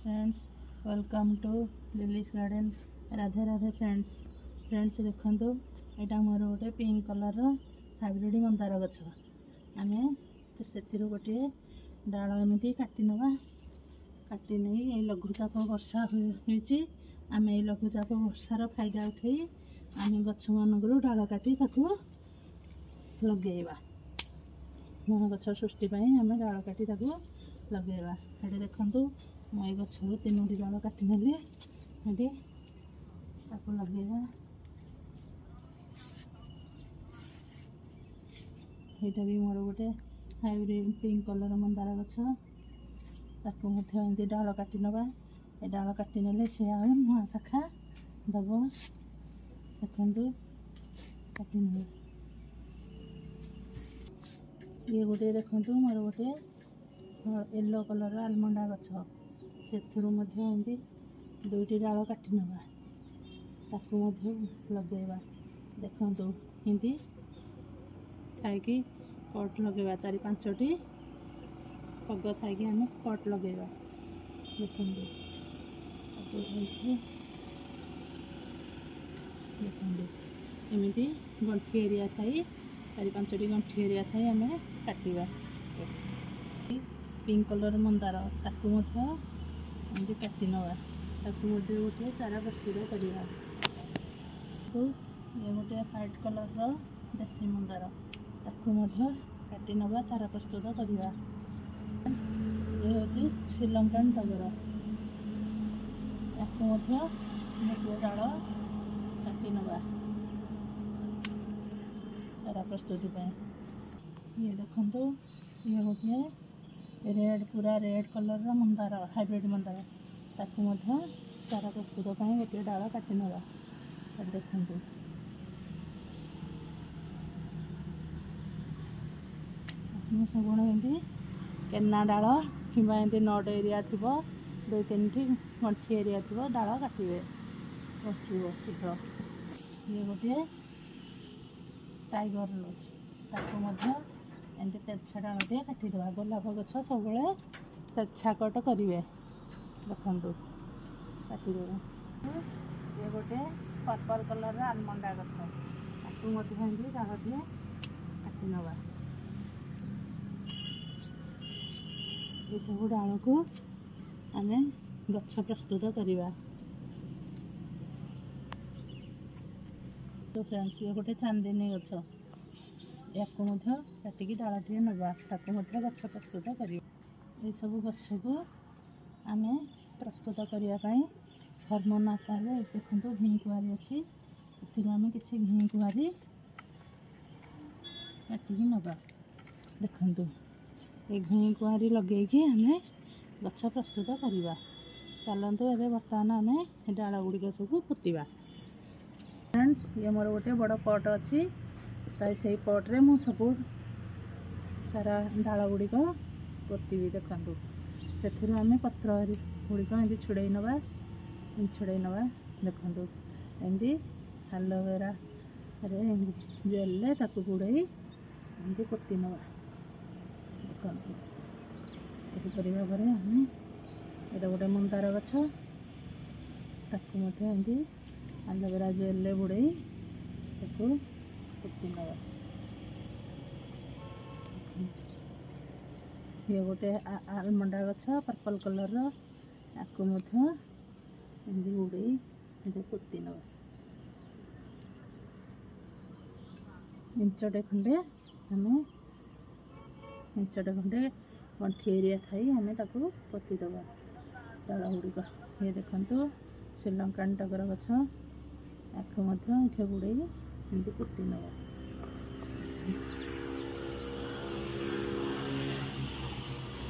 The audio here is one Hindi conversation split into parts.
Friends welcome to Lily's garden. Radhe Radhe friends देखो यहाँ मोर गोटे पिंक कलर हाइब्रिड मंदार गछ आम से गोटे डाल एमती काटी नवा काटी नहीं लघुचाप वर्षा होती आम ये लघुचाप वर्षार फायदा उठे आम गछ मानक डाल काटी लगेवा गछ सृष्टि आम डाल काटी लगेवा। ये देखो मैं गछ तीनोटी डाल काटी नेली लगेगा। यहाँ भी मोर गोटे हाइब्रिड पिंक कलर मंदार गछ ताकि डाल काटी नवा डाल काटी नेले सी आ नुआ शाखा दब देखु काटी ने ये गोटे देखो मोर गोटे येलो कलर आलमंडा गछ से दुईटी डाल काटी नवा ताकू लगेवा। देखो हिंदी थी कट लगेवा चारि पांचटी पग थी आम कट लगेवा। देखो एमती गंठी एरिया थी चारि पांचटी गंठी एरिया थी आम काटिबा। पिंक कलर मंदार ताकू काटी नवा ताकू गोटे चारा प्रस्तुत करवा। ये गोटे व्हाइट कलर देसी मंदार ताकू काटी नवा चारा प्रस्तुत करवा। ये हूँ श्रीलंकान टगर या गोटे डाल काटी नवा चारा प्रस्तुति। ये देखो ये गोटे रेड पूरा red colour Mandar hybrid Mandar ताकू चारा प्रस्तुत गोटे डाल काटी नवा। देखो सब एमती केना डाल कि नट एरिया थी दुई तीन गंठी एरिया थी डाल काटे बचो शीघ्र। ये गोटे टाइगर लॉज ताकू एमती तेरछा डाल टे काटिदेवा। गोलाप गछ सब तेरछा कट करेंगे देखु काटिदेवे। ये गोटे पर्पल कलर आलमंडा गछ ताकू डाल टे काटी नवा। ये सब डाल को आम गछ प्रस्तुत करवा। तो फ्रेंड्स ये गोटे चांदनी गछ या काटिकी डाल टे नवा ताकू गछ प्रस्तुत कर। ये सब गछ को आम प्रस्तुत करने हरमोन आकार देखो घी कुआरी अच्छी आम किसी घी कुआरी काटिकी नवा। देखु ये घी कुआरी लगे आम गछ प्रस्तुत करवा। चलतु ए बर्तमान आम डाल गुड़िक सब पोता। फ्रेंड्स ये मोर गोटे बड़ पट अच्छी से पट्रे मु सब सारा डाल गुड़िक पोती। देखु से आम पत्र गुड़िक एमती छुड़े नवा देखु एमती एलोवेरा जेल ताकू गुड़े एमती पोती नवा। देखो ये भाव आम ये गोटे मंदार गछ ताकू एमती एलोवेरा जेल बुड़े ताकू पोती नवा। ये गोटे आलमंडा गछ पर्पल कलर आपको एमती गुड़े पोती नवा। इंचटे खंडे आम इंचटे खंडे गंठी एरिया थी आम पोती दबा डाल गुड़िक। ये देखो श्रीलंकान टगर गछ आपको गुड़े एमती पोती नवा।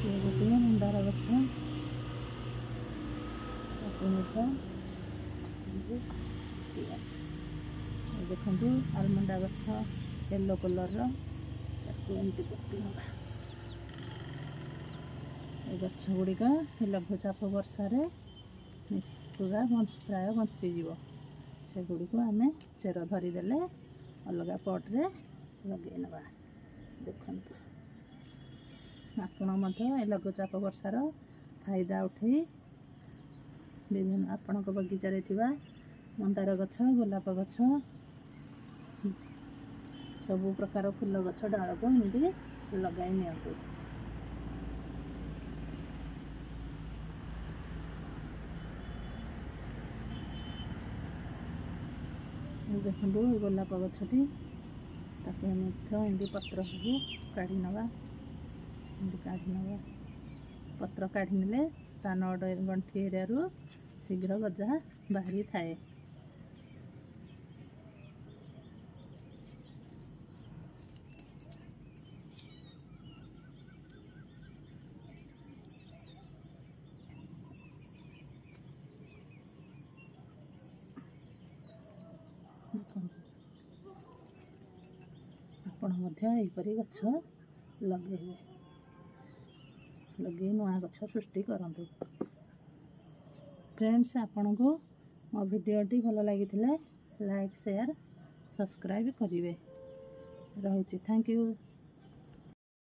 ये गोटे मंदार गछ देखो आलमंडा गछ येलो कलर एमती पोती नवा। ये गछ गुड़िक लघुचाप वर्षा पूरा प्राय बंचीज से गुड़िक आम चेर धरीदे अलग पट्रे लगे नवा। देखु आपण लघुचाप वर्षार फायदा उठे ବିଭିନ୍ନ ଆପଣଙ୍କ ବଗିଚାରେ ଥିବା ମନ୍ଦାର ଗଛ, ଗୋଲାପ ଗଛ, ସବୁ ପ୍ରକାର ଫୁଲ ଗଛ ଡାଳକୁ ଏମିତି ଲଗାଇ ନିଅନ୍ତୁ। ଦେଖନ୍ତୁ ଗୋଲାପ ଗଛଟି, ତାକୁ ମଧ୍ୟ ଏମିତି ପତ୍ର ସବୁ କାଢ଼ି ନେବା। ଏମିତି କାଢ଼ି ନେବା, ପତ୍ର କାଢ଼ି ନେଲେ ତା ନଡ଼ ଗଣ୍ଠି ଏରିଆରୁ ଶୀଘ୍ର ଗଜା ବାହାରିଥାଏ। ଆପଣ ମଧ୍ୟ ଏହିପରି ଗଛ ଲଗାଇବେ, ଲଗାଇ ନୂଆ ଗଛ ସୃଷ୍ଟି କରନ୍ତୁ। ଫ୍ରେଣ୍ଡସ୍, ଆପଣଙ୍କୁ ମୋ ଭିଡ଼ିଓଟି ଭଲ ଲାଗିଥିଲେ ଲାଇକ୍, ସେୟାର, ସବସ୍କ୍ରାଇବ୍ କରିବେ। ରହୁଛି। Thank you.